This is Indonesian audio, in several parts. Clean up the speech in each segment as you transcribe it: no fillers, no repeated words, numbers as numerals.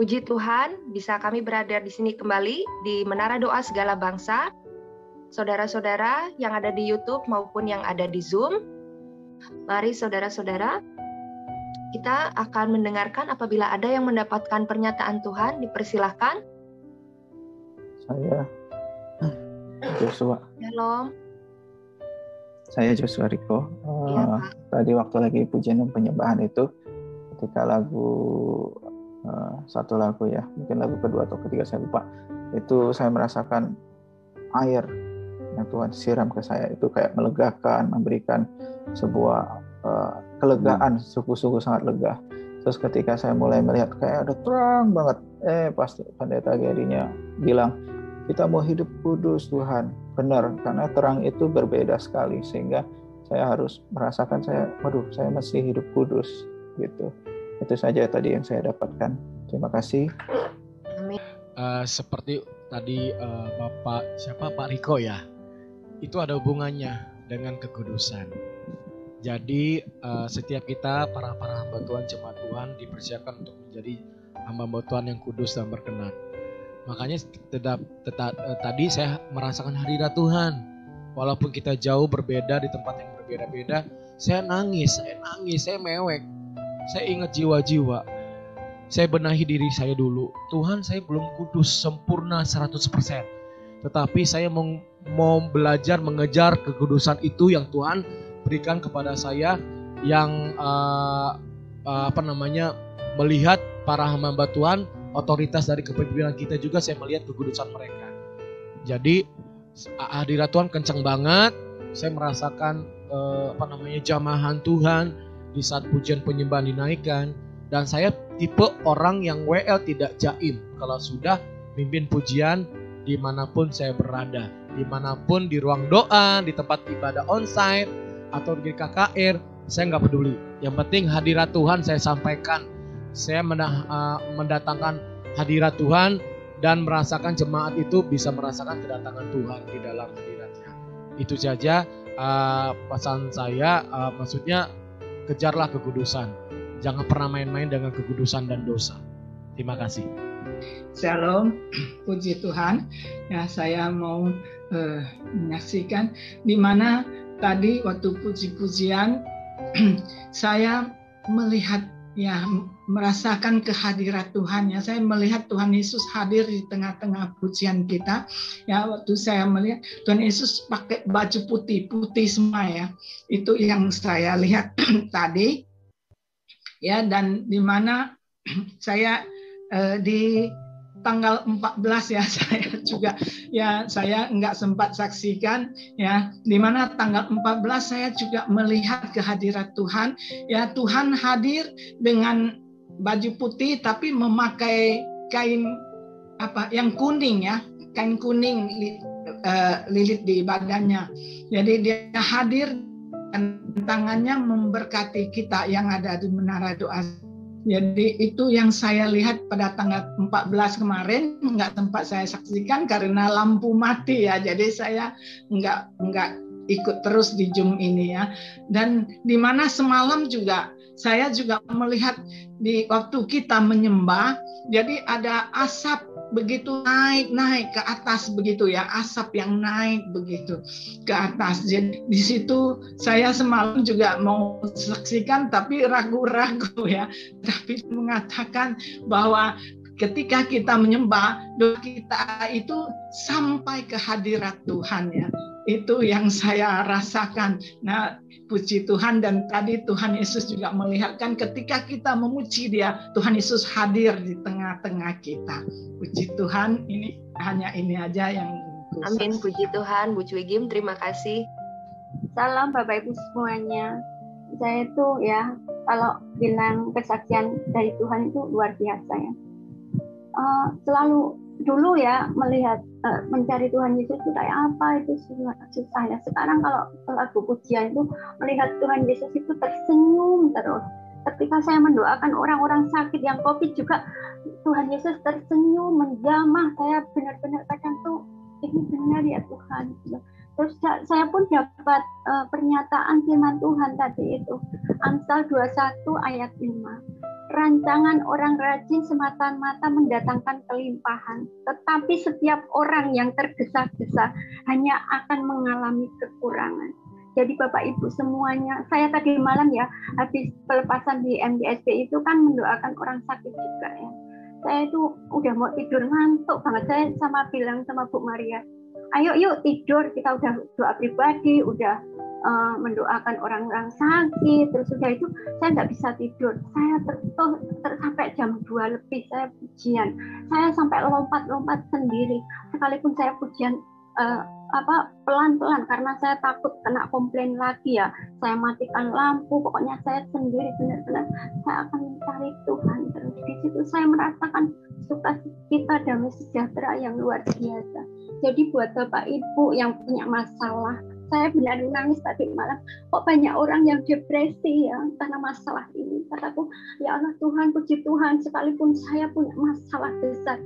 Puji Tuhan, bisa kami berada di sini kembali di Menara Doa Segala Bangsa. Saudara-saudara yang ada di YouTube maupun yang ada di Zoom, mari saudara-saudara, kita akan mendengarkan apabila ada yang mendapatkan pernyataan Tuhan, dipersilahkan. Saya Joshua. Shalom. Saya Joshua Riko. Tadi waktu lagi pujian dan penyembahan itu, ketika satu lagu ya, mungkin lagu kedua atau ketiga saya lupa, itu saya merasakan air yang Tuhan siram ke saya, itu kayak melegakan, memberikan sebuah kelegaan, sungguh-sungguh sangat lega. Terus ketika saya mulai melihat kayak ada terang banget, pasti pendeta Gerinya bilang, kita mau hidup kudus Tuhan. Benar, karena terang itu berbeda sekali, sehingga saya harus merasakan saya mesti hidup kudus gitu. Itu saja tadi yang saya dapatkan. Terima kasih. Seperti tadi Pak Riko ya, itu ada hubungannya dengan kekudusan. Jadi setiap kita para hamba Tuhan, jemaat Tuhan dipersiapkan untuk menjadi hamba Tuhan yang kudus dan berkenan. Makanya tadi saya merasakan hadirat Tuhan. Walaupun kita jauh berbeda di tempat yang berbeda-beda, saya nangis, saya mewek. Saya ingat jiwa-jiwa. Saya benahi diri saya dulu. Tuhan, saya belum kudus sempurna 100%. Tetapi saya mau belajar mengejar kekudusan itu yang Tuhan berikan kepada saya, yang melihat para hamba Tuhan, otoritas dari kepemimpinan kita juga, saya melihat kekudusan mereka. Jadi hadirat Tuhan kencang banget. Saya merasakan jamahan Tuhan di saat pujian penyembahan dinaikkan. Dan saya tipe orang yang WL tidak jaim. Kalau sudah mimpin pujian dimanapun saya berada, dimanapun di ruang doa, di tempat ibadah onsite atau di KKR, saya nggak peduli. Yang penting hadirat Tuhan saya sampaikan. Saya mendatangkan hadirat Tuhan dan merasakan jemaat itu bisa merasakan kedatangan Tuhan di dalam hadiratnya. Itu saja pesan saya, maksudnya kejarlah kekudusan. Jangan pernah main-main dengan kekudusan dan dosa. Terima kasih. Shalom, puji Tuhan. Ya, saya mau menyaksikan di mana tadi waktu puji-pujian saya melihat, ya, merasakan kehadirat Tuhan. Ya, saya melihat Tuhan Yesus hadir di tengah-tengah pujian kita. Ya, waktu saya melihat Tuhan Yesus pakai baju putih semua ya. Itu yang saya lihat tadi. Ya, dan di mana saya di tanggal 14 ya, saya juga ya, saya nggak sempat saksikan ya, di mana tanggal 14 saya juga melihat kehadirat Tuhan. Ya, Tuhan hadir dengan baju putih tapi memakai kain yang kuning ya, kain kuning lilit di badannya. Jadi dia hadir dan tangannya memberkati kita yang ada di Menara Doa. Jadi itu yang saya lihat pada tanggal 14 kemarin, nggak sempat saya saksikan karena lampu mati ya. Jadi saya nggak ikut terus di Zoom ini ya. Dan di mana semalam juga saya juga melihat di waktu kita menyembah, jadi ada asap begitu naik ke atas begitu ya, asap yang naik begitu ke atas. Jadi di situ saya semalam juga mau saksikan tapi ragu-ragu ya, tapi mengatakan bahwa ketika kita menyembah, doa kita itu sampai ke hadirat Tuhan ya. Itu yang saya rasakan. Nah, puji Tuhan, dan tadi Tuhan Yesus juga melihatkan ketika kita memuji Dia, Tuhan Yesus hadir di tengah-tengah kita. Puji Tuhan, ini aja yang Amin, puji Tuhan. Bu Cuigim, terima kasih. Salam Bapak Ibu semuanya. Saya itu ya, kalau bilang kesaksian dari Tuhan itu luar biasa ya. Selalu dulu ya melihat mencari Tuhan Yesus itu kayak apa, itu susah ya. Sekarang kalau lagu pujian itu melihat Tuhan Yesus itu tersenyum terus. Ketika saya mendoakan orang-orang sakit yang COVID juga, Tuhan Yesus tersenyum menjamah. Saya benar-benar kadang tuh, ini benar ya Tuhan. Terus saya pun dapat pernyataan firman Tuhan tadi itu, Amsal 21 ayat 5. rancangan orang rajin semata-mata mendatangkan kelimpahan, tetapi setiap orang yang tergesa-gesa hanya akan mengalami kekurangan. Jadi Bapak Ibu semuanya, saya tadi malam ya habis pelepasan di MDSB itu kan mendoakan orang sakit juga ya. Saya itu udah mau tidur, ngantuk banget. Saya bilang sama Bu Maria, ayo yuk tidur, kita udah doa pribadi, udah mendoakan orang-orang sakit, terus sudah itu saya nggak bisa tidur. Saya sampai jam 2 lebih saya pujian. Saya sampai lompat-lompat sendiri. Sekalipun saya pujian pelan-pelan karena saya takut kena komplain lagi ya. Saya matikan lampu, pokoknya saya sendiri benar-benar saya akan mencari Tuhan terus. Di situ saya merasakan sukacita damai sejahtera yang luar biasa. Jadi buat Bapak Ibu yang punya masalah, saya benar nangis tadi malam. Kok banyak orang yang depresi ya karena masalah ini. Kataku, ya Allah Tuhan, puji Tuhan, sekalipun saya punya masalah besar,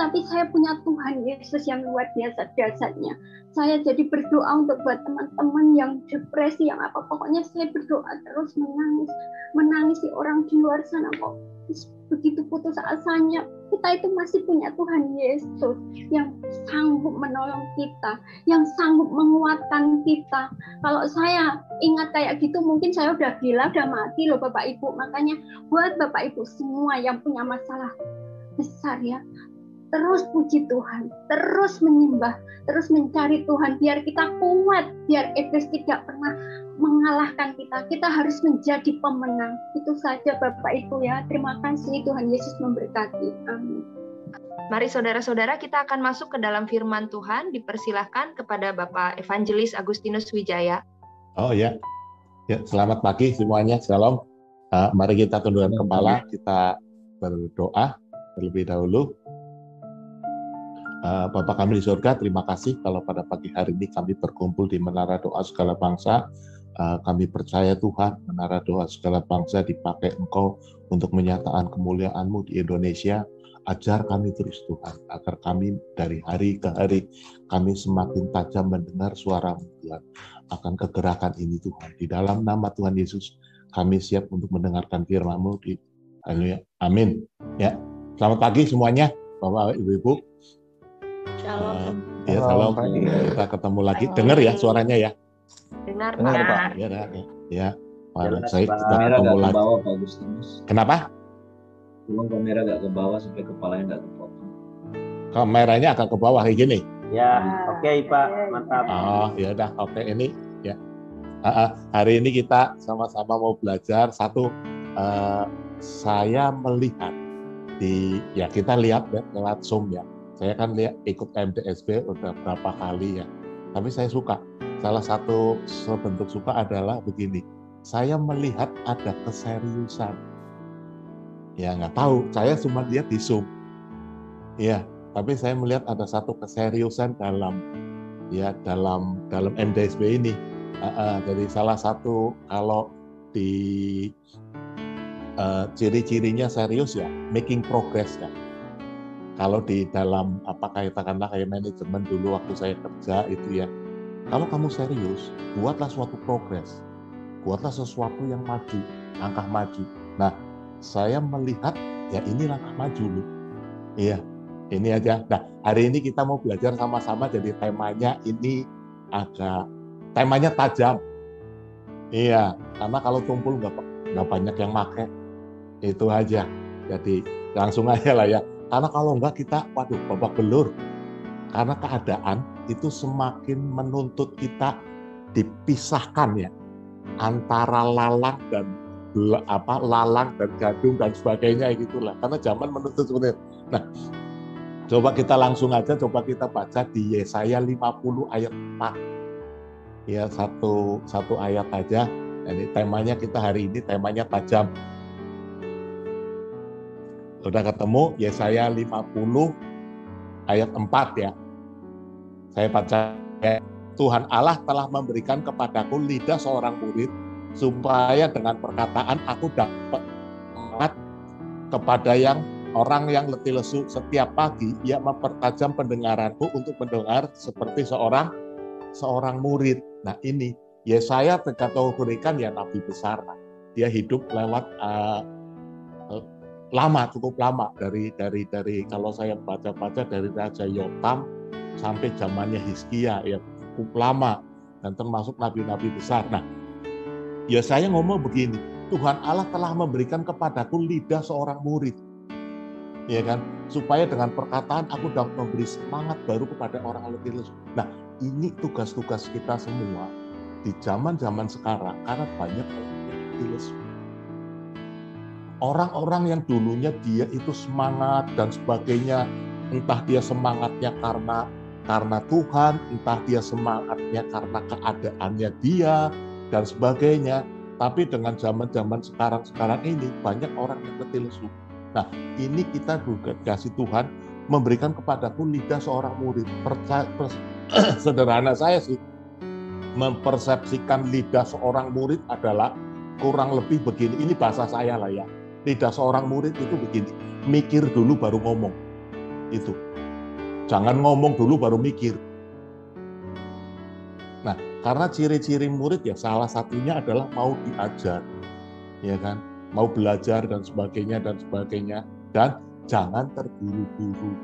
tapi saya punya Tuhan Yesus yang luar biasa dahsyatnya. Saya jadi berdoa untuk buat teman-teman yang depresi, yang apa, pokoknya saya berdoa terus menangisi orang di luar sana kok begitu putus asanya. Kita itu masih punya Tuhan Yesus yang sanggup menolong kita, yang sanggup menguatkan kita. Kalau saya ingat kayak gitu, mungkin saya udah gila, udah mati loh Bapak Ibu. Makanya buat Bapak Ibu semua yang punya masalah besar ya, terus puji Tuhan, terus menyembah, terus mencari Tuhan, biar kita kuat, biar iblis tidak pernah mengalahkan kita. Kita harus menjadi pemenang. Itu saja Bapak Ibu ya. Terima kasih, Tuhan Yesus memberkati. Amin. Mari saudara-saudara, kita akan masuk ke dalam firman Tuhan. Dipersilahkan kepada Bapak Evangelis Agustinus Wijaya. Oh ya, selamat pagi semuanya. Shalom. Mari kita tundukkan kepala, kita berdoa terlebih dahulu. Bapa kami di surga, terima kasih kalau pada pagi hari ini kami berkumpul di Menara Doa Segala Bangsa. Kami percaya Tuhan, Menara Doa Segala Bangsa dipakai Engkau untuk menyatakan kemuliaan-Mu di Indonesia. Ajar kami terus Tuhan, agar kami dari hari ke hari kami semakin tajam mendengar suara-Mu Tuhan, akan kegerakan ini Tuhan. Di dalam nama Tuhan Yesus, kami siap untuk mendengarkan firman-Mu. Amin. Ya, selamat pagi semuanya, Bapak Ibu-Ibu. Shalom. Ya, shalom. Kita ketemu lagi. Dengar ya suaranya ya. Dengar Pak. Ya. Saya kita ketemu lagi. Bawah, Pak Agustinus. Kenapa? Tolong kamera agak ke bawah supaya kepalanya nggak kepotong. Kameranya agak ke bawah kayak gini. Ya, oke, Pak, mantap. Oh, ya udah, oke ini ya. Hari ini kita sama-sama mau belajar satu. Saya melihat kita lihat lewat Zoom ya. Saya kan ikut MDSB udah berapa kali ya. Tapi saya suka. Salah satu bentuk suka adalah begini. Saya melihat ada keseriusan. Ya nggak tahu. Saya cuma lihat di Zoom. Ya, tapi saya melihat ada satu keseriusan dalam MDSB ini. Jadi salah satu kalau di ciri-cirinya serius ya, making progress ya. Kalau di dalam katakanlah kayak manajemen dulu waktu saya kerja itu ya, kalau kamu serius, buatlah suatu progres, buatlah sesuatu yang maju, langkah maju. Nah, saya melihat ya ini langkah maju loh. Iya, ini aja. Nah, hari ini kita mau belajar sama-sama, jadi temanya ini temanya tajam. Iya, karena kalau tumpul nggak banyak yang pakai, itu aja. Jadi langsung aja lah ya. Karena kalau enggak kita, babak belur. Karena keadaan itu semakin menuntut kita dipisahkan ya antara lalang dan gadung dan sebagainya gitulah. Karena zaman menuntut seperti itu. Nah, coba kita langsung aja, coba kita baca di Yesaya 50 ayat 4. Ya, satu ayat aja. Ini temanya kita hari ini temanya tajam. Sudah ketemu Yesaya 50 ayat 4 ya. Saya baca, Tuhan Allah telah memberikan kepadaku lidah seorang murid supaya dengan perkataan aku dapat semangat kepada orang yang letih lesu. Setiap pagi ia mempertajam pendengaranku untuk mendengar seperti seorang murid. Nah ini Yesaya dikategorikan ya nabi besar. Dia hidup cukup lama dari kalau saya baca-baca dari Raja Yotam sampai zamannya Hizkia, ya cukup lama, dan termasuk nabi-nabi besar. Nah, ya saya ngomong begini, Tuhan Allah telah memberikan kepadaku lidah seorang murid, ya kan, supaya dengan perkataan aku dapat memberi semangat baru kepada orang letih lesu. Nah, ini tugas-tugas kita semua di zaman-zaman sekarang, karena banyak orang letih lesu. Orang-orang yang dulunya dia itu semangat dan sebagainya, entah dia semangatnya karena Tuhan, entah dia semangatnya karena keadaannya dia dan sebagainya. Tapi dengan zaman-zaman sekarang ini banyak orang yang letih lesu. Nah, ini kita juga kasih Tuhan memberikan kepadaku lidah seorang murid. Sederhana saya sih mempersepsikan lidah seorang murid adalah kurang lebih begini. Ini bahasa saya lah ya. Lidah seorang murid itu begini, mikir dulu baru ngomong. Itu. Jangan ngomong dulu baru mikir. Nah, karena ciri-ciri murid ya salah satunya adalah mau diajar. Ya kan? Mau belajar dan sebagainya dan jangan terburu-buru.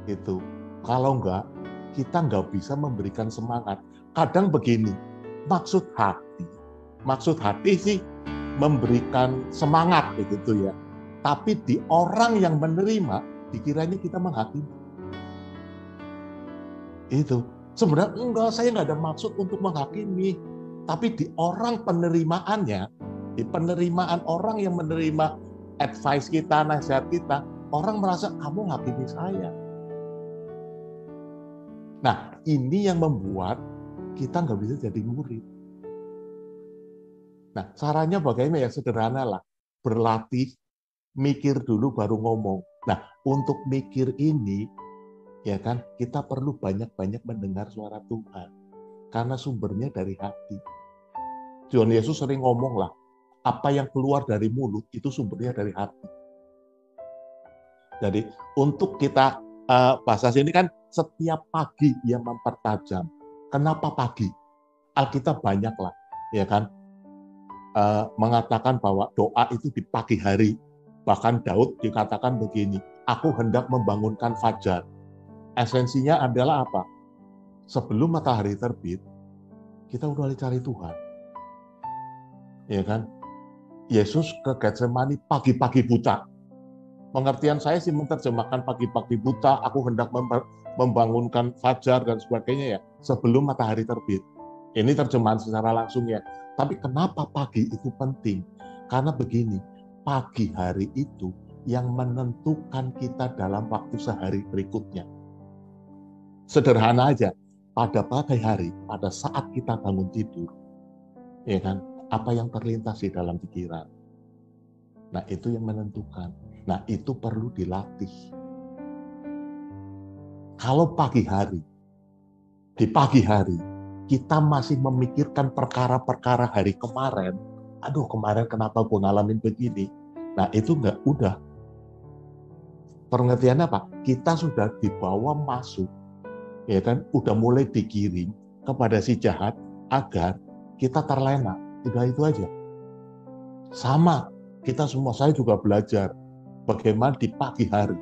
Itu. Kalau enggak, kita enggak bisa memberikan semangat. Kadang begini, maksud hati sih memberikan semangat begitu ya. Tapi di orang yang menerima, dikiranya kita menghakimi. Itu. Sebenarnya enggak, saya enggak ada maksud untuk menghakimi. Tapi di orang penerimaannya, di penerimaan orang yang menerima advice kita, nasihat kita, orang merasa kamu hakimi saya. Nah, ini yang membuat kita nggak bisa jadi murid. Nah, caranya bagaimana ya? Sederhana lah. Berlatih, mikir dulu baru ngomong. Nah, untuk mikir ini, ya kan, kita perlu banyak-banyak mendengar suara Tuhan. Karena sumbernya dari hati. Tuhan Yesus sering ngomong lah, apa yang keluar dari mulut itu sumbernya dari hati. Jadi, untuk kita bahasa sini kan setiap pagi dia mempertajam. Kenapa pagi? Alkitab banyak lah, ya kan? Mengatakan bahwa doa itu di pagi hari. Bahkan Daud dikatakan begini, aku hendak membangunkan fajar. Esensinya adalah apa? Sebelum matahari terbit, kita udah cari Tuhan. Ya kan? Yesus ke Getsemani pagi-pagi buta. Pengertian saya sih menerjemahkan pagi-pagi buta, aku hendak membangunkan fajar dan sebagainya ya, sebelum matahari terbit. Ini terjemahan secara langsung ya. Tapi kenapa pagi itu penting? Karena begini, pagi hari itu yang menentukan kita dalam waktu sehari berikutnya. Sederhana aja, pada pagi hari, pada saat kita bangun tidur, ya kan, apa yang terlintas di dalam pikiran. Nah, itu yang menentukan. Nah, itu perlu dilatih. Kalau pagi hari, di pagi hari, kita masih memikirkan perkara-perkara hari kemarin, aduh kemarin kenapa gue ngalamin begini, nah itu enggak, udah. Pengertiannya apa? Kita sudah dibawa masuk, ya kan, udah mulai digiring kepada si jahat agar kita terlena, udah itu aja. Sama, kita semua, saya juga belajar bagaimana di pagi hari,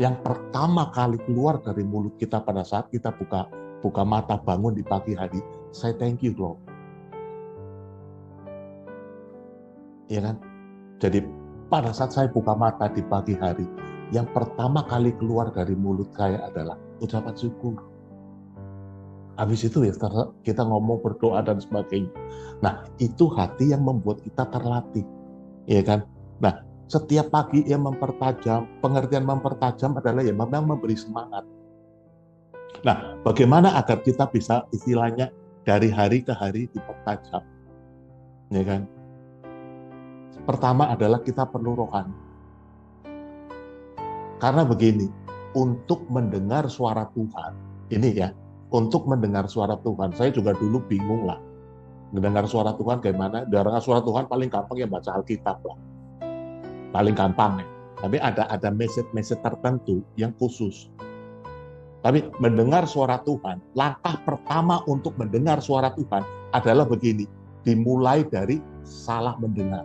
yang pertama kali keluar dari mulut kita pada saat kita buka mata bangun di pagi hari, saya thank you Lord. Ya kan? Jadi pada saat saya buka mata di pagi hari, yang pertama kali keluar dari mulut saya adalah ucapan syukur. Habis itu ya kita ngomong, berdoa dan sebagainya. Nah, itu hati yang membuat kita terlatih. Ya kan? Nah, setiap pagi yang mempertajam, pengertian mempertajam adalah ya memang memberi semangat. Nah, bagaimana agar kita bisa istilahnya dari hari ke hari dipertajam? Ya kan? Pertama adalah kita perlu rohani. Karena begini, untuk mendengar suara Tuhan, ini ya, untuk mendengar suara Tuhan, saya juga dulu bingung lah. Mendengar suara Tuhan gimana? Dengar suara Tuhan paling gampang ya baca Alkitab lah. Paling gampang ya. Tapi ada message tertentu yang khusus. Tapi mendengar suara Tuhan, langkah pertama untuk mendengar suara Tuhan adalah begini, dimulai dari salah mendengar.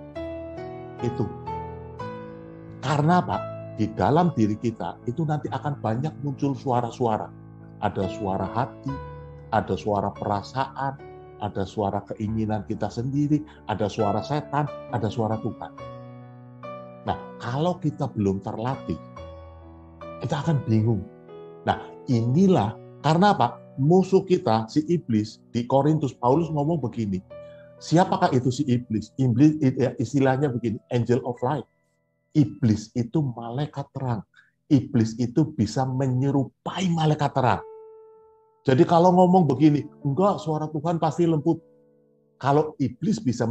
Itu. Karena apa? Di dalam diri kita itu nanti akan banyak muncul suara-suara. Ada suara hati, ada suara perasaan, ada suara keinginan kita sendiri, ada suara setan, ada suara Tuhan. Nah, kalau kita belum terlatih, kita akan bingung. Nah, inilah karena apa? Musuh kita, si iblis, di Korintus, Paulus ngomong begini, siapakah itu si iblis? Iblis istilahnya begini, angel of light. Iblis itu malaikat terang. Iblis itu bisa menyerupai malaikat terang. Jadi kalau ngomong begini, enggak, suara Tuhan pasti lembut. Kalau iblis bisa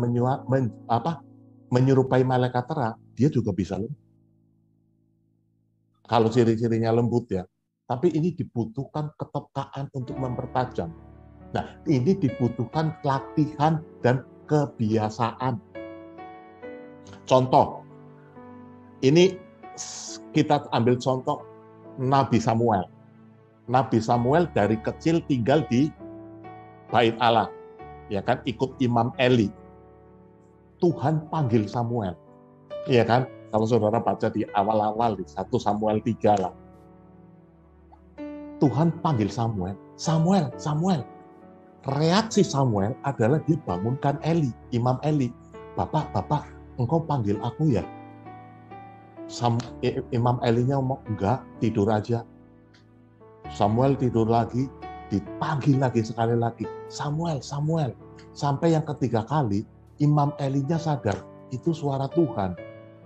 menyerupai malaikat terang, dia juga bisa lembut. Kalau ciri-cirinya lembut ya. Tapi ini dibutuhkan kepekaan untuk mempertajam. Nah, ini dibutuhkan latihan dan kebiasaan. Contoh, ini kita ambil contoh Nabi Samuel. Nabi Samuel dari kecil tinggal di Bait Allah, ya kan, ikut Imam Eli. Tuhan panggil Samuel, ya kan? Kalau saudara baca di awal-awal di 1 Samuel 3 lah. Tuhan panggil Samuel, Samuel, Samuel. Reaksi Samuel adalah dia bangunkan Eli, Imam Eli. Bapak, engkau panggil aku ya? Imam Elinya ngomong, enggak, tidur aja. Samuel tidur lagi, dipanggil lagi sekali lagi, Samuel, Samuel. Sampai yang ketiga kali, Imam Elinya sadar, itu suara Tuhan.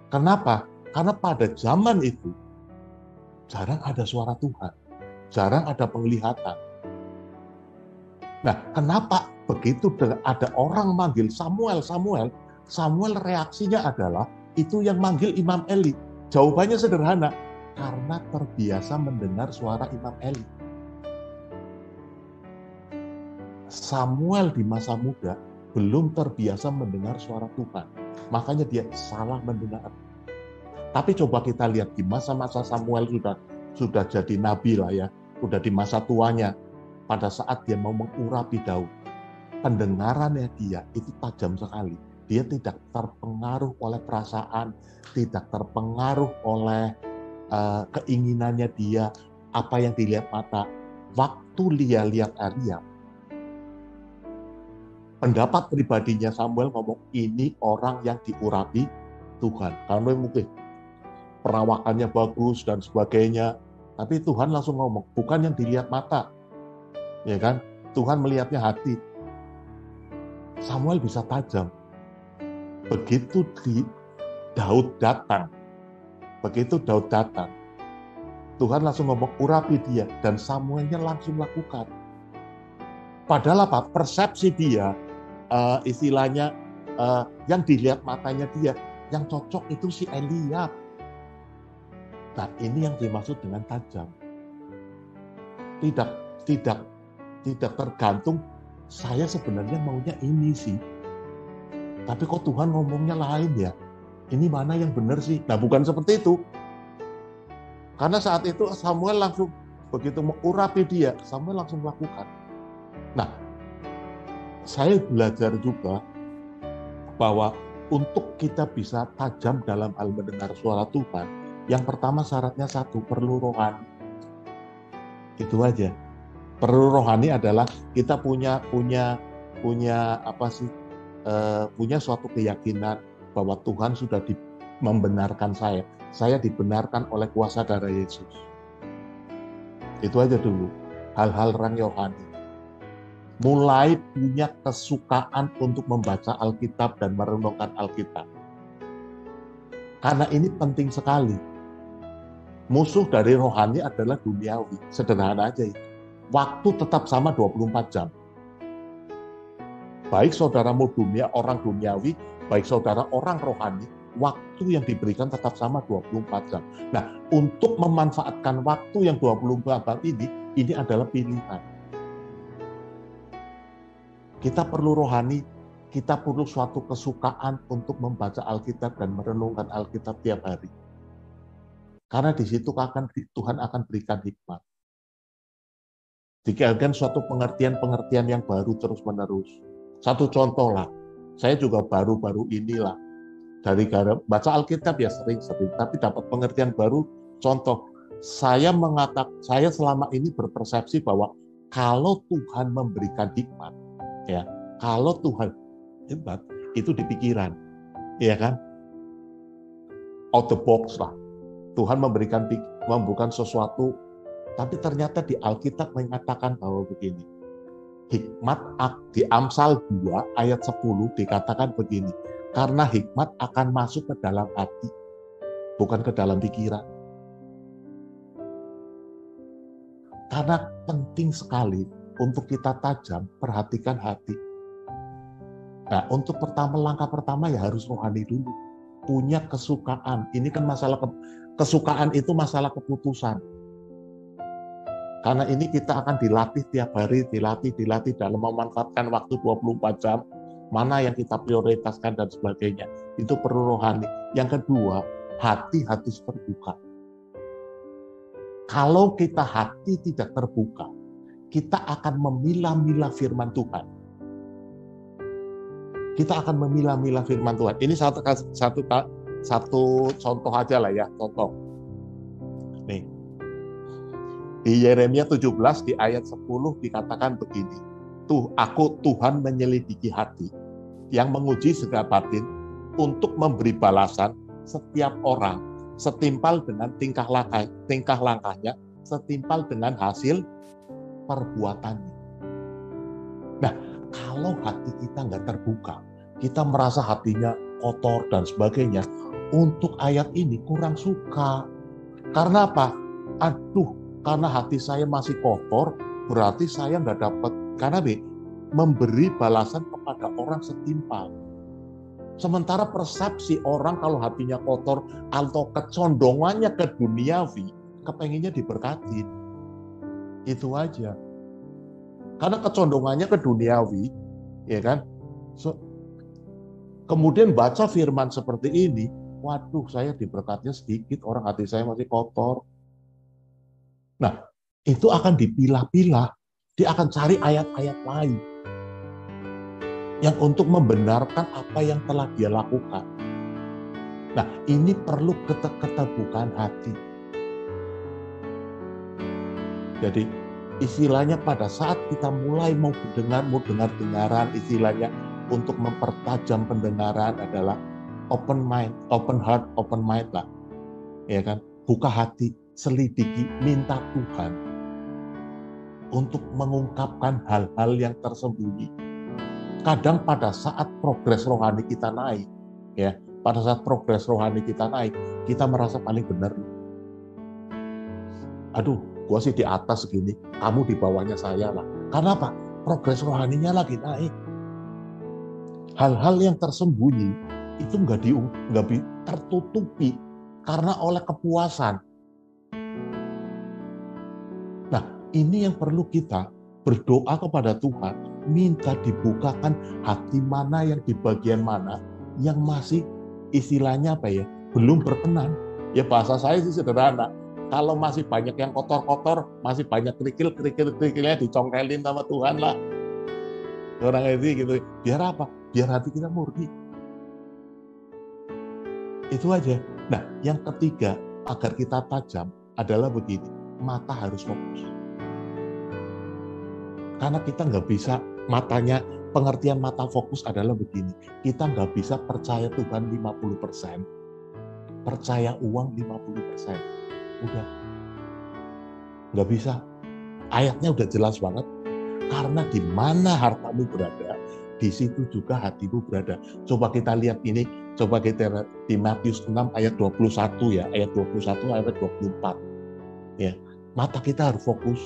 Kenapa? Karena pada zaman itu, jarang ada suara Tuhan. Jarang ada penglihatan. Nah, kenapa begitu ada orang manggil Samuel, Samuel, Samuel reaksinya adalah, itu yang manggil Imam Eli. Jawabannya sederhana, karena terbiasa mendengar suara Imam Eli. Samuel di masa muda belum terbiasa mendengar suara Tuhan. Makanya dia salah mendengar. Tapi coba kita lihat di masa-masa Samuel sudah jadi nabi lah ya, sudah di masa tuanya. Pada saat dia mau mengurapi Daud, pendengarannya dia itu tajam sekali. Dia tidak terpengaruh oleh perasaan, tidak terpengaruh oleh keinginannya dia, apa yang dilihat mata. Waktu dia lihat Arya, pendapat pribadinya Samuel ngomong, ini orang yang diurapi Tuhan. Karena mungkin perawakannya bagus dan sebagainya. Tapi Tuhan langsung ngomong, bukan yang dilihat mata. Ya kan? Tuhan melihatnya hati. Samuel bisa tajam. Begitu Daud datang, Tuhan langsung ngomong, urapi dia, dan Samuelnya langsung lakukan. Padahal apa? Persepsi dia, istilahnya yang dilihat matanya dia, yang cocok itu si Eliab. Nah, ini yang dimaksud dengan tajam. Tidak tergantung, saya sebenarnya maunya ini sih. Tapi kok Tuhan ngomongnya lain ya? Ini mana yang benar sih? Nah, bukan seperti itu. Karena saat itu Samuel langsung, begitu mengurapi dia, Samuel langsung melakukan. Nah, saya belajar juga bahwa untuk kita bisa tajam dalam hal mendengar suara Tuhan, yang pertama syaratnya satu, perlu rohani. Itu aja. Perlu rohani adalah kita punya suatu keyakinan bahwa Tuhan sudah membenarkan saya. Saya dibenarkan oleh kuasa darah Yesus. Itu aja dulu. Hal-hal rohani. Mulai punya kesukaan untuk membaca Alkitab dan merenungkan Alkitab. Karena ini penting sekali. Musuh dari rohani adalah duniawi. Sederhana aja itu. Waktu tetap sama 24 jam. Baik saudaramu orang duniawi, baik saudara orang rohani, waktu yang diberikan tetap sama 24 jam. Nah, untuk memanfaatkan waktu yang 24 jam ini adalah pilihan. Kita perlu rohani, kita perlu suatu kesukaan untuk membaca Alkitab dan merenungkan Alkitab tiap hari. Karena di situ Tuhan akan berikan hikmat. Dikirakan suatu pengertian-pengertian yang baru terus-menerus. Satu contoh lah, saya juga baru-baru inilah dari baca Alkitab ya sering-sering, tapi dapat pengertian baru. Contoh, saya selama ini berpersepsi bahwa kalau Tuhan memberikan hikmat, ya, kalau Tuhan hikmat itu di pikiran, ya kan, out the box lah. Tuhan membuka sesuatu, tapi ternyata di Alkitab mengatakan bahwa begini. Hikmat di Amsal 2 ayat 10 dikatakan begini, karena hikmat akan masuk ke dalam hati, bukan ke dalam pikiran. Karena penting sekali untuk kita tajam, perhatikan hati. Nah, untuk langkah pertama ya harus rohani dulu. Punya kesukaan. Ini kan masalah kesukaan itu masalah keputusan. Karena ini kita akan dilatih tiap hari, dilatih dalam memanfaatkan waktu 24 jam, mana yang kita prioritaskan dan sebagainya. Itu perlu rohani. Yang kedua, hati harus terbuka. Kalau kita hati tidak terbuka, kita akan memilah-milah firman Tuhan. Kita akan memilah-milah firman Tuhan. Ini satu contoh aja lah ya, contoh. Nih. Di Yeremia 17 di ayat 10 dikatakan begini. Aku Tuhan menyelidiki hati, yang menguji segala batin untuk memberi balasan setiap orang setimpal dengan tingkah langkahnya, setimpal dengan hasil perbuatannya. Nah, kalau hati kita nggak terbuka, kita merasa hatinya kotor dan sebagainya, untuk ayat ini kurang suka. Karena apa? Karena hati saya masih kotor, berarti saya nggak dapat. Karena memberi balasan kepada orang setimpal. Sementara persepsi orang kalau hatinya kotor atau kecondongannya ke duniawi, kepenginnya diberkati. Itu aja. Karena kecondongannya ke duniawi, ya kan? Kemudian baca firman seperti ini, waduh, saya diberkatnya sedikit, orang hati saya masih kotor. Nah, itu akan dipilah-pilah. Dia akan cari ayat-ayat lain yang untuk membenarkan apa yang telah dia lakukan. Nah, ini perlu keterbukaan hati. Jadi, istilahnya pada saat kita mulai mau dengar-dengaran, istilahnya untuk mempertajam pendengaran adalah open mind, open heart, open mind lah. Ya kan? Buka hati, selidiki, minta Tuhan untuk mengungkapkan hal-hal yang tersembunyi. Kadang pada saat progres rohani kita naik, ya, pada saat progres rohani kita naik, kita merasa paling benar. Aduh, gua sih di atas segini, kamu di bawahnya saya lah. Karena apa? Progres rohaninya lagi naik. Hal-hal yang tersembunyi itu nggak tertutupi karena oleh kepuasan. Nah, ini yang perlu kita berdoa kepada Tuhan, minta dibukakan hati mana yang di bagian mana yang masih istilahnya apa ya, belum berkenan. Ya bahasa saya sih sederhana. Kalau masih banyak yang kotor-kotor, masih banyak kerikil-kerikilnya dicongkelin sama Tuhan lah. Orang itu gitu. Biar apa? Biar hati kita murni. Itu aja. Nah, yang ketiga, agar kita tajam adalah begini. Mata harus fokus. Karena kita nggak bisa, pengertian mata fokus adalah begini. Kita nggak bisa percaya Tuhan 50%. Percaya uang 50%. Udah. Nggak bisa. Ayatnya udah jelas banget. Karena di mana hartamu berada, di situ juga hatimu berada. Coba kita lihat ini, coba kita lihat di Matius 6 ayat 21 ya, ayat 21 ayat 24. Ya, mata kita harus fokus.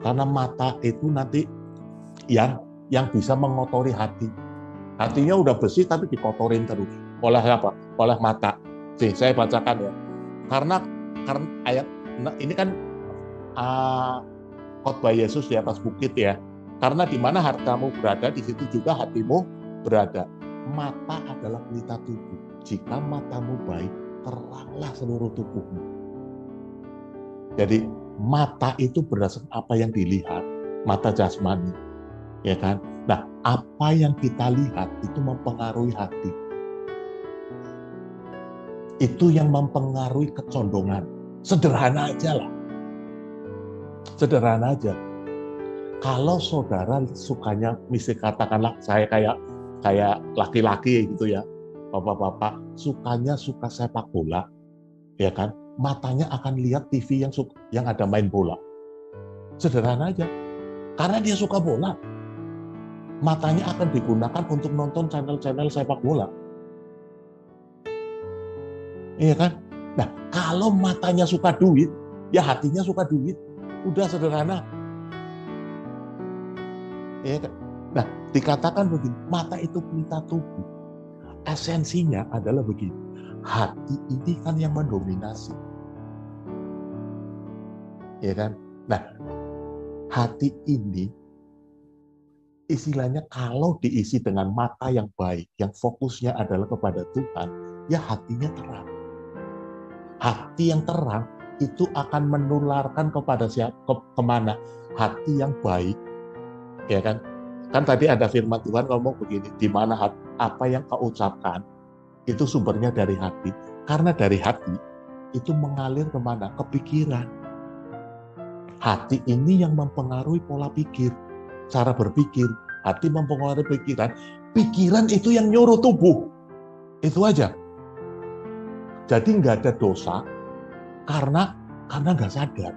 Karena mata itu nanti yang bisa mengotori hati. Hatinya udah bersih tapi dikotorin terus. Oleh apa? Oleh mata. Saya bacakan ya. Karena ayat ini kan khotbah Yesus di atas bukit ya. Karena di mana hartamu berada, di situ juga hatimu berada. Mata adalah pelita tubuh. Jika matamu baik, teranglah seluruh tubuhmu. Jadi mata itu berdasarkan apa yang dilihat, mata jasmani, ya kan? Nah, apa yang kita lihat itu mempengaruhi hati. Itu yang mempengaruhi kecondongan. Sederhana aja lah. Sederhana aja. Kalau saudara sukanya, misalnya katakanlah saya kayak laki-laki gitu ya, bapak-bapak suka sepak bola, ya kan? Matanya akan lihat TV yang ada main bola. Sederhana aja. Karena dia suka bola. Matanya akan digunakan untuk nonton channel-channel sepak bola. Iya kan? Nah, kalau matanya suka duit, ya hatinya suka duit. Udah sederhana. Iya kan? Nah, dikatakan begini, mata itu pelita tubuh. Esensinya adalah begini, hati ini kan yang mendominasi. Iya kan? Nah, hati ini istilahnya kalau diisi dengan mata yang baik, yang fokusnya adalah kepada Tuhan, ya hatinya terang. Hati yang terang itu akan menularkan kepada kemana? Hati yang baik, ya kan? Kan tadi ada firman Tuhan ngomong begini, di mana apa yang kau ucapkan itu sumbernya dari hati. Karena dari hati itu mengalir kemana? Ke pikiran. Hati ini yang mempengaruhi pola pikir, cara berpikir. Hati mempengaruhi pikiran. Pikiran itu yang nyuruh tubuh. Itu aja. Jadi nggak ada dosa karena nggak sadar.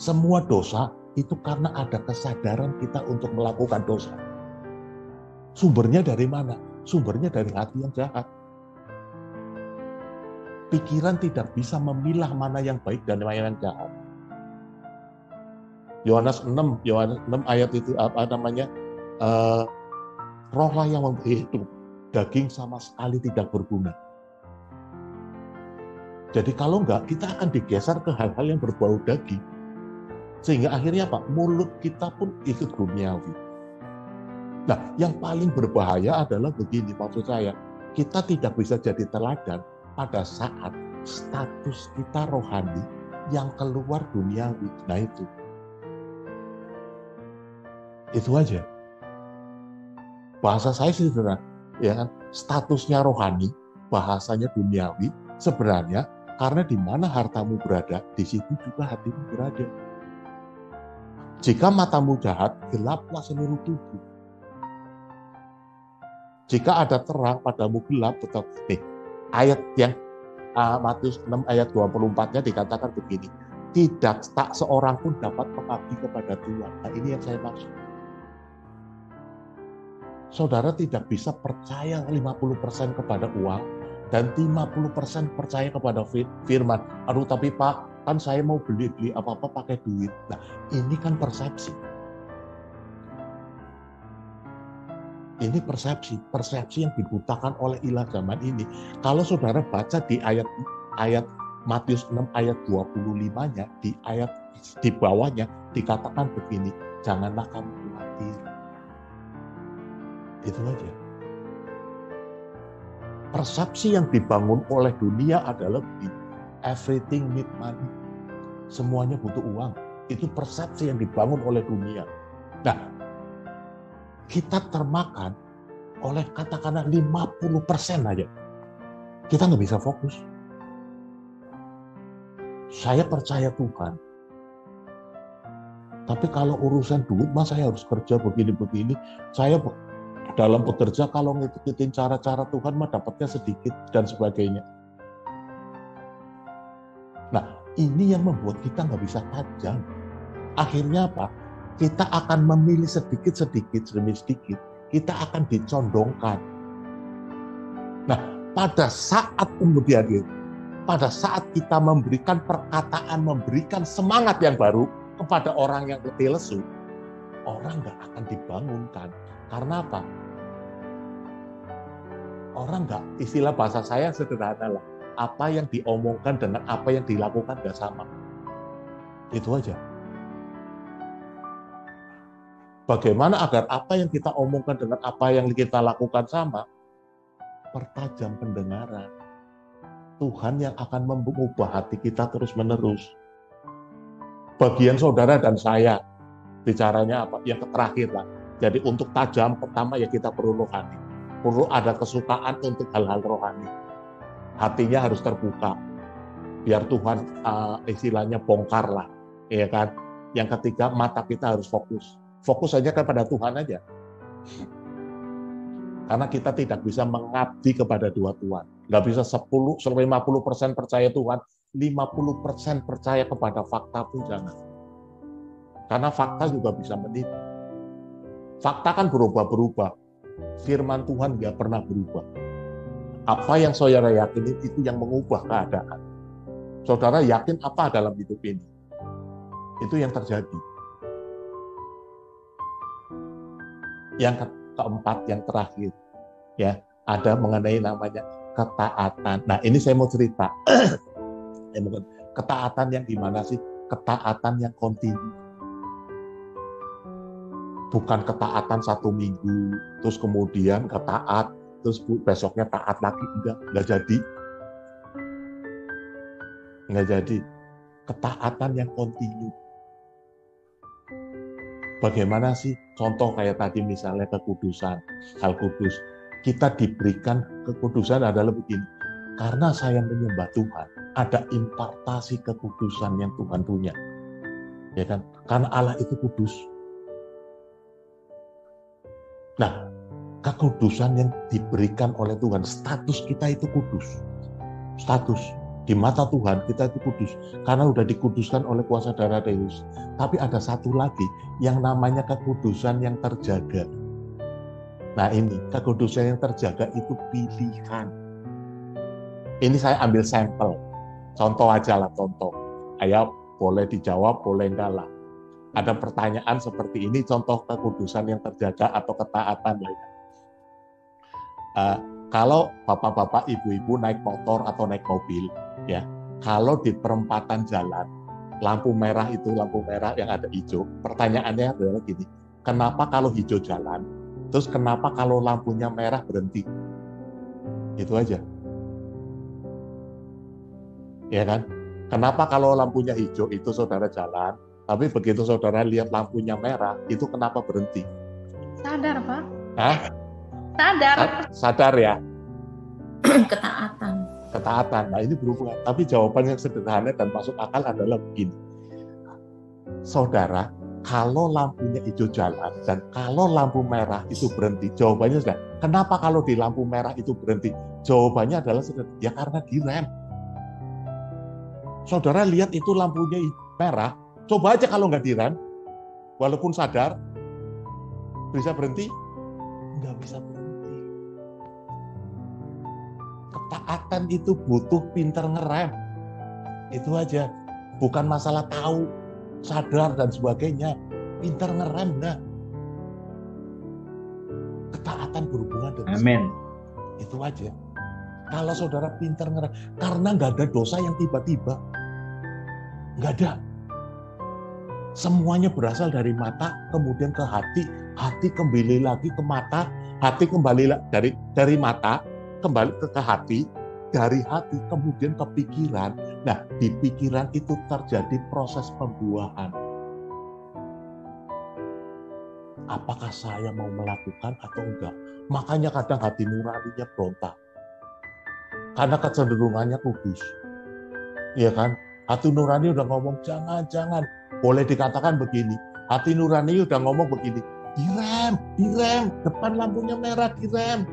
Semua dosa itu karena ada kesadaran kita untuk melakukan dosa. Sumbernya dari mana? Sumbernya dari hati yang jahat. Pikiran tidak bisa memilah mana yang baik dan mana yang jahat. Yohanes 6 ayat itu apa namanya? Rohlah yang memberi hidup, daging sama sekali tidak berguna. Jadi kalau enggak, kita akan digeser ke hal-hal yang berbau daging. Sehingga akhirnya apa? Mulut kita pun ikut duniawi. Nah, yang paling berbahaya adalah begini, maksud saya, kita tidak bisa jadi teladan pada saat status kita rohani yang keluar duniawi. Nah itu aja. Bahasa saya sederhana, ya kan? Statusnya rohani, bahasanya duniawi, sebenarnya karena di mana hartamu berada, di situ juga hatimu berada. Jika matamu jahat, gelaplah seluruh tubuh. Jika ada terang, padamu gelap, betul. Nih, ayat yang Matius 6 ayat 24-nya dikatakan begini, tak seorang pun dapat mengabdi kepada Tuhan. Nah, ini yang saya maksud. Saudara tidak bisa percaya 50% kepada uang, dan 50% percaya kepada firman. Aduh, tapi Pak, kan saya mau beli apa-apa pakai duit. Nah, ini kan persepsi. Ini persepsi yang dibutakan oleh ilah zaman ini. Kalau saudara baca di ayat Matius 6 ayat 25-nya, di bawahnya dikatakan begini, janganlah kamu khawatir. Itu aja. Persepsi yang dibangun oleh dunia adalah begini, everything need money. Semuanya butuh uang. Itu persepsi yang dibangun oleh dunia. Nah, kita termakan oleh katakanlah 50% aja. Kita nggak bisa fokus. Saya percaya Tuhan. Tapi kalau urusan duit, mas saya harus kerja begini-begini. Saya dalam bekerja kalau ngikutin cara-cara Tuhan mah dapatnya sedikit dan sebagainya. Nah, ini yang membuat kita nggak bisa tajam. Akhirnya apa? Kita akan memilih sedikit demi sedikit. Kita akan dicondongkan. Nah, pada saat kemudian pada saat kita memberikan perkataan, memberikan semangat yang baru kepada orang yang letih lesu, orang nggak akan dibangunkan. Karena apa? Orang nggak, istilah bahasa saya sederhana lah, apa yang diomongkan dengan apa yang dilakukan nggak sama. Itu aja. Bagaimana agar apa yang kita omongkan dengan apa yang kita lakukan sama? Pertajam pendengaran. Tuhan yang akan mengubah hati kita terus-menerus. Bagian saudara dan saya, bicaranya apa? Yang terakhir lah. Jadi untuk tajam, pertama ya kita perlu rohani. Perlu ada kesukaan untuk hal-hal rohani. hatinya harus terbuka. Biar Tuhan istilahnya bongkar lah, ya kan. Yang ketiga, mata kita harus fokus. Fokus saja kepada Tuhan aja. Karena kita tidak bisa mengabdi kepada dua Tuhan. Nggak bisa 50% percaya Tuhan, 50% percaya kepada fakta pun jangan. Karena fakta juga bisa menipu. Fakta kan berubah-berubah. Firman Tuhan nggak pernah berubah. Apa yang saudara yakini itu yang mengubah keadaan. Saudara yakin apa dalam hidup ini? Itu yang terjadi. Yang keempat, yang terakhir, ya, ada mengenai namanya ketaatan. Nah, ini saya mau cerita. Ketaatan yang gimana sih? Ketaatan yang kontinu. Bukan ketaatan 1 minggu, terus kemudian ketaat, terus besoknya taat lagi. Enggak jadi. Enggak jadi. Ketaatan yang kontinu. Bagaimana sih? Contoh kayak tadi misalnya kekudusan, hal kudus. Kita diberikan kekudusan adalah begini. Karena saya menyembah Tuhan, ada impartasi kekudusan yang Tuhan punya. Ya kan? Karena Allah itu kudus. Nah, kekudusan yang diberikan oleh Tuhan, status kita itu kudus. Status. Di mata Tuhan kita itu kudus karena sudah dikuduskan oleh kuasa darah Yesus. Tapi ada satu lagi yang namanya kekudusan yang terjaga. Nah ini kekudusan yang terjaga itu pilihan. Ini saya ambil sampel, contoh aja lah contoh. Ayo boleh dijawab, boleh enggak lah. Ada pertanyaan seperti ini, contoh kekudusan yang terjaga atau ketaatan lainnya. Kalau bapak-bapak, ibu-ibu naik motor atau naik mobil, ya, kalau di perempatan jalan, lampu merah itu lampu merah yang ada hijau, pertanyaannya adalah gini, kenapa kalau hijau jalan, terus kenapa kalau lampunya merah berhenti? Itu aja. Ya kan? Kenapa kalau lampunya hijau itu saudara jalan, tapi begitu saudara lihat lampunya merah, itu kenapa berhenti? Sadar, Pak. Hah? Sadar ya? Ketaatan. Nah ini berhubungan. Tapi jawaban yang sederhana dan masuk akal adalah begini. Saudara, kalau lampunya hijau jalan dan kalau lampu merah itu berhenti, jawabannya sudah. Kenapa kalau di lampu merah itu berhenti? Jawabannya adalah ya karena direm. Saudara lihat itu lampunya merah, coba aja kalau nggak direm, walaupun sadar, bisa berhenti? Nggak bisa berhenti. Ketaatan itu butuh pinter ngerem. Itu aja. Bukan masalah tahu, sadar dan sebagainya. Pinter ngerem, nah. Ketaatan berhubungan dengan Amin. itu aja. Kalau saudara pinter ngerem, karena nggak ada dosa yang tiba-tiba. Nggak ada. Semuanya berasal dari mata, kemudian ke hati. Hati kembali lagi ke mata, hati kembali dari mata, kembali ke hati, dari hati kemudian ke pikiran. Nah, di pikiran itu terjadi proses pembuahan. Apakah saya mau melakukan atau enggak? Makanya kadang hati nuraninya berontak. Karena kecenderungannya kudus. Iya kan? Hati nurani udah ngomong, jangan. Boleh dikatakan begini, hati nurani udah ngomong begini, direm, depan lampunya merah, direm.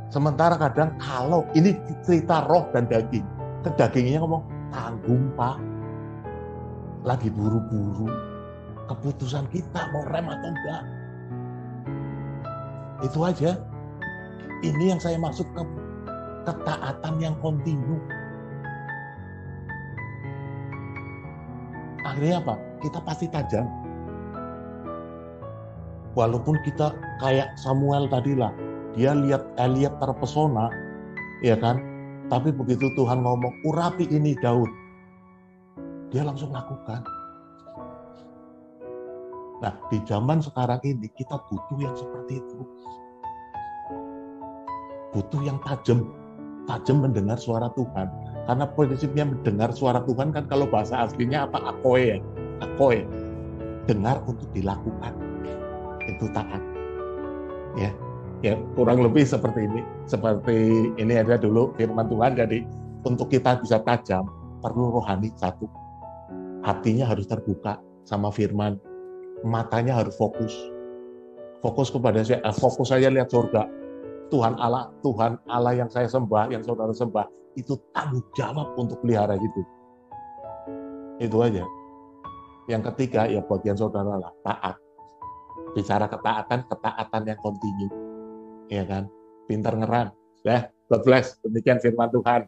Sementara kadang kalau ini cerita roh dan daging, dagingnya ngomong, tanggung Pak, lagi buru-buru, keputusan kita mau rem atau enggak. Itu aja. Ini yang saya maksud ke ketaatan yang kontinu. Akhirnya apa? Kita pasti tajam. Walaupun kita kayak Samuel tadi lah, dia lihat Eliab terpesona, ya kan? Tapi begitu Tuhan ngomong, urapi ini Daud, dia langsung lakukan. Nah, di zaman sekarang ini kita butuh yang seperti itu. Butuh yang tajam mendengar suara Tuhan. Karena prinsipnya mendengar suara Tuhan kan kalau bahasa aslinya apa? Akoe ya. Akoe. Dengar untuk dilakukan. Itu taat. Ya. Ya, kurang lebih seperti ini. Seperti ini ada dulu firman Tuhan. Jadi untuk kita bisa tajam, perlu rohani satu. Hatinya harus terbuka sama firman. Matanya harus fokus. Fokus kepada saya, fokus saya lihat surga. Tuhan Allah yang saya sembah, yang saudara sembah, itu tanggung jawab untuk pelihara hidup. Itu aja. Yang ketiga, ya bagian saudara lah, taat. Bicara ketaatan yang kontinu. Ya kan? Pintar ngeran. Ya, God bless. Demikian firman Tuhan.